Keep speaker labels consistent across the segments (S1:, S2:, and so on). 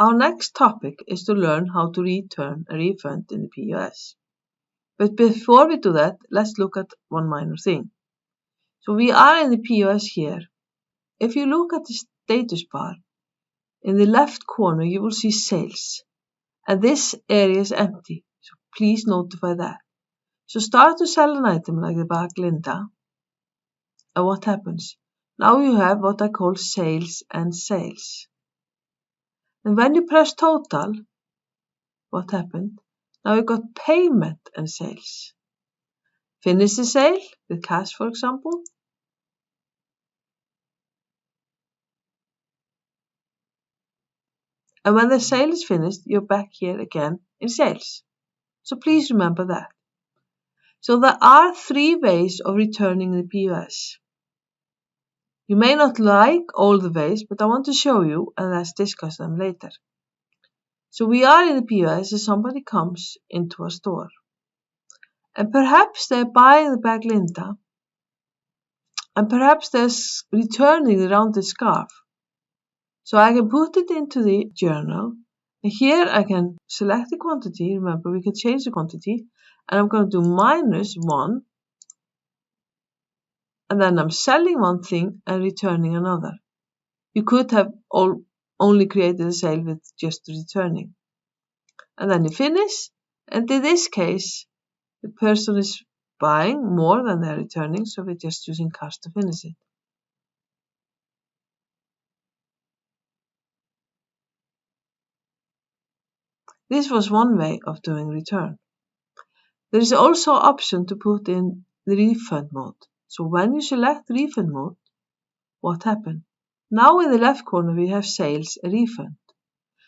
S1: Our next topic is to learn how to return a refund in the POS. But before we do that, let's look at one minor thing. So we are in the POS here. If you look at the status bar, in the left corner you will see sales. And this area is empty, so please notify that. So start to sell an item like the bag Linda. And what happens? Now you have what I call sales and sales. And when you press total, what happened? Now you got payment and sales. Finish the sale with cash, for example. And when the sale is finished, you're back here again in sales. So please remember that. So there are 3 ways of returning the POS. You may not like all the ways, but I want to show you and let's discuss them later. So we are in the POS as somebody comes into a store. And perhaps they're buying the bag Linda. And perhaps they're returning the rounded scarf. So I can put it into the journal. And here I can select the quantity. Remember, we can change the quantity. And I'm going to do -1. And then I'm selling one thing and returning another. You could have only created a sale with just returning. And then you finish. And in this case, the person is buying more than they're returning. So we're just using cash to finish it. This was one way of doing return. There is also an option to put in the refund mode. So when you select refund mode, what happens? Now in the left corner we have sales refund.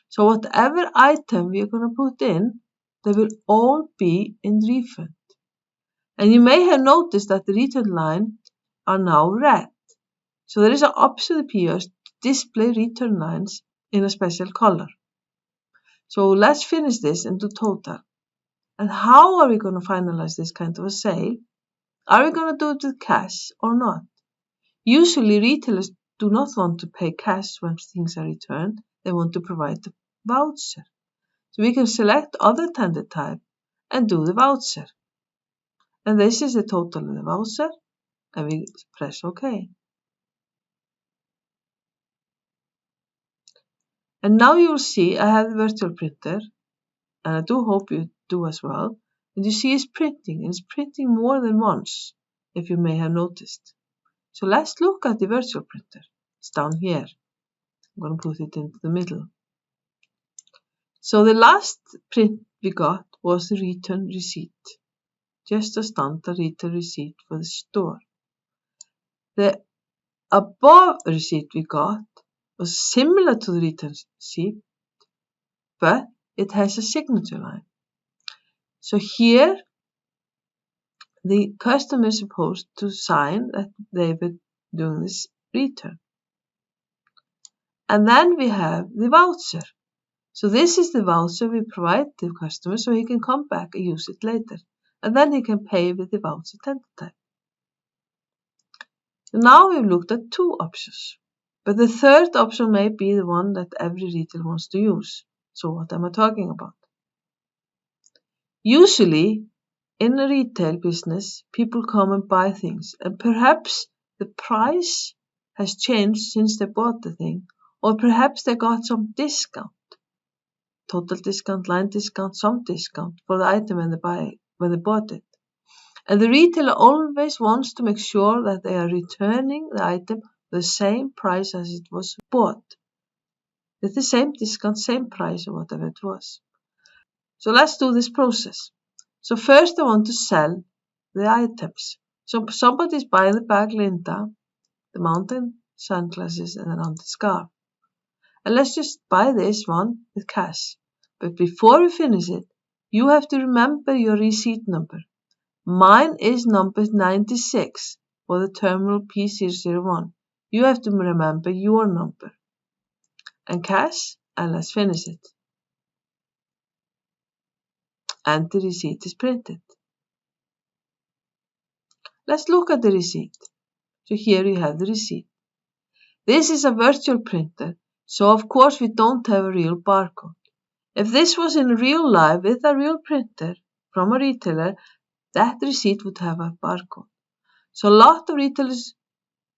S1: So whatever item we are going to put in, they will all be in refund. And you may have noticed that the return lines are now red. So there is an option in the POS to display return lines in a special color. So let's finish this and do total. And how are we going to finalize this kind of a sale? Are we going to do it with cash or not? Usually retailers do not want to pay cash when things are returned. They want to provide the voucher. So we can select other tender type and do the voucher. And this is the total of the voucher. And we press OK. And now you will see I have the virtual printer. And I do hope you do as well. And you see it's printing. And it's printing more than once, if you may have noticed. So let's look at the virtual printer. It's down here. I'm going to put it into the middle. So the last print we got was the return receipt. Just a standard return receipt for the store. The above receipt we got was similar to the return receipt, but it has a signature line. So here the customer is supposed to sign that they were doing this return. And then we have the voucher. So this is the voucher we provide to the customer so he can come back and use it later. And then he can pay with the voucher tender type. So now we've looked at 2 options. But the third option may be the one that every retailer wants to use. So what am I talking about? Usually, in a retail business, people come and buy things. And perhaps the price has changed since they bought the thing. Or perhaps they got some discount. Total discount, line discount, some discount for the item when they bought it. And the retailer always wants to make sure that they are returning the item the same price as it was bought. With the same discount, same price or whatever it was. So let's do this process. So first I want to sell the items. So somebody's buying the bag Linda, the mountain sunglasses and the rounded scarf. And let's just buy this one with cash. But before we finish it, you have to remember your receipt number. Mine is number 96 for the terminal P001. You have to remember your number. And cash, and let's finish it. And the receipt is printed. Let's look at the receipt. So here you have the receipt. This is a virtual printer, So of course we don't have a real barcode. If this was in real life with a real printer from a retailer, that receipt would have a barcode. So a lot of retailers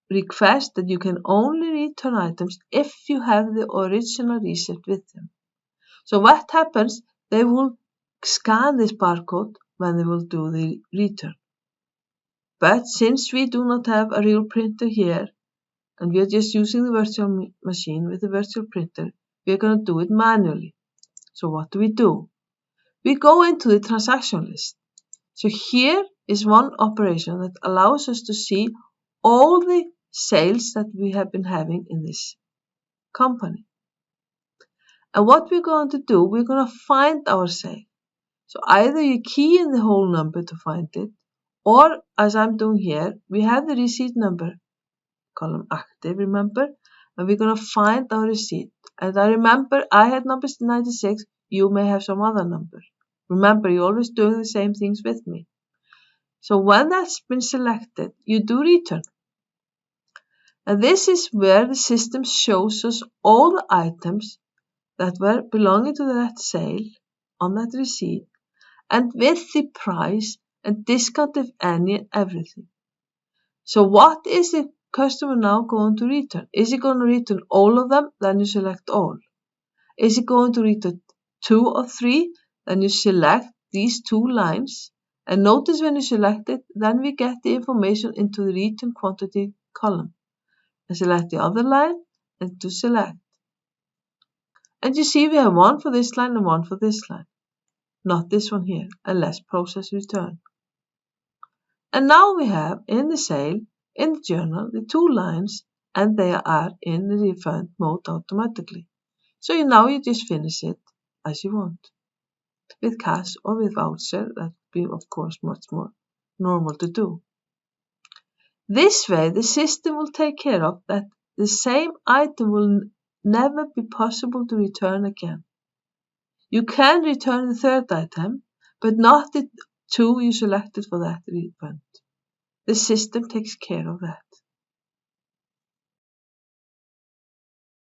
S1: request that you can only return items if you have the original receipt with them. So what happens? They will scan this barcode when they will do the return. But since we do not have a real printer here, and we are just using the virtual machine with the virtual printer, we are going to do it manually. So what do? We go into the transaction list. So here is one operation that allows us to see all the sales that we have been having in this company. And what we're going to do, we're going to find our sale. So either you key in the whole number to find it, or as I'm doing here, we have the receipt number column active, remember? And we're going to find our receipt. And I remember I had number 96, you may have some other number. Remember, you're always doing the same things with me. So when that's been selected, you do return. And this is where the system shows us all the items that were belonging to that sale on that receipt, and with the price and discount if any and everything. So what is the customer now going to return? Is he going to return all of them? Then you select all. Is he going to return 2 or 3? Then you select these 2 lines. And notice when you select it, then we get the information into the return quantity column. And select the other line and to select. And you see we have one for this line and one for this line. Not this one here, unless process return. And now we have in the sale, in the journal, the 2 lines, and they are in the refund mode automatically. So now you just finish it as you want. With cash or with voucher, that would be of course much more normal to do. This way the system will take care of that the same item will never be possible to return again. You can return the 3rd item, but not the 2 you selected for that refund. The system takes care of that.